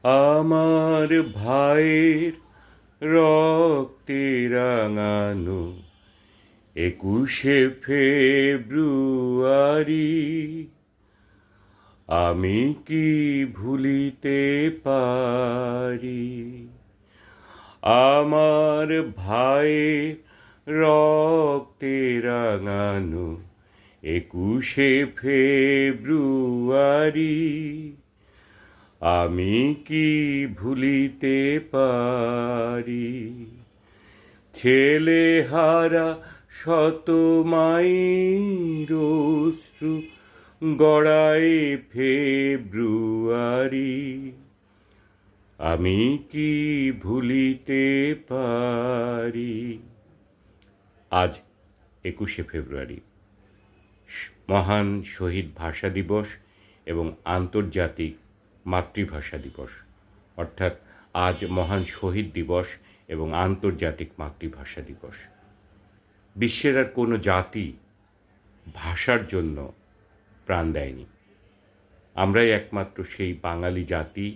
আমার ভাইয়ের রক্তে রাঙানো 21শে ফেব্রুয়ারি আমি কি ভুলিতে পারি। আমার ভাইয়ের রক্তে রাঙানো 21শে ফেব্রুয়ারি আমি কি ভুলিতে পারি। ছেলেহারা শত মায়ের অশ্রু গড়ায় ফেব্রুয়ারি আমি কি ভুলিতে পারি। আজ 21শে ফেব্রুয়ারি মহান শহীদ ভাষা দিবস এবং আন্তর্জাতিক মাতৃভাষা দিবস, অর্থাৎ আজ মহান শহীদ দিবস এবং আন্তর্জাতিক মাতৃভাষা দিবস। বিশ্বের আর কোনো জাতি ভাষার জন্য প্রাণ দেয়নি। আমরাই একমাত্র সেই বাঙালি জাতি,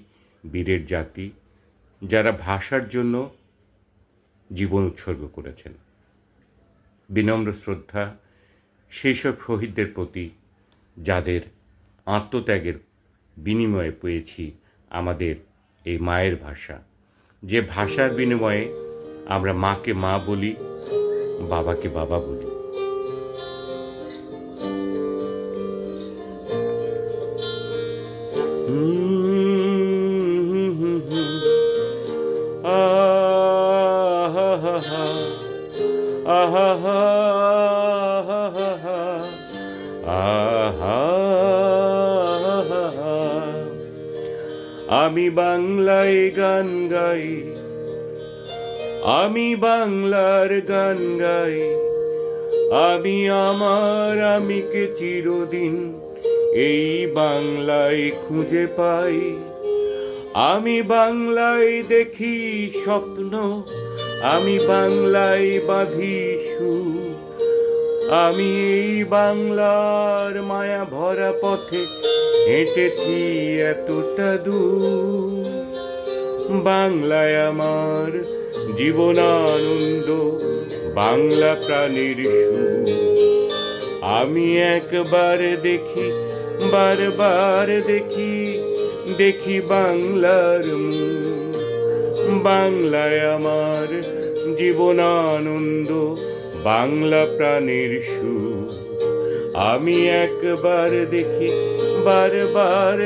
বীরের জাতি, যারা ভাষার জন্য জীবন উৎসর্গ করেছেন। বিনম্র শ্রদ্ধা সেই সব শহীদদের প্রতি যাদের আত্মত্যাগের বিনিময়ে পেয়েছি আমাদের এই মায়ের ভাষা, যে ভাষার বিনিময়ে আমরা মাকে মা বলি, বাবাকে বাবা বলি। আমি বাংলায় গান গাই, আমি বাংলার গান গাই, আমি আমার আমিকে চিরদিন এই বাংলায় খুঁজে পাই। আমি বাংলায় দেখি স্বপ্ন, আমি বাংলায় বাঁধি সুর, আমি এই বাংলার মায়া ভরা পথে হেঁটেছি এতটা দূর। বাংলায় আমার জীবনানন্দ, বাংলা প্রাণের সুর। আমি একবার দেখি, বারবার দেখি, দেখি বাংলার মুখ। বাংলায় আমার জীবনানন্দ, বাংলা প্রাণের সুর। আমি একবার দেখি, বারবার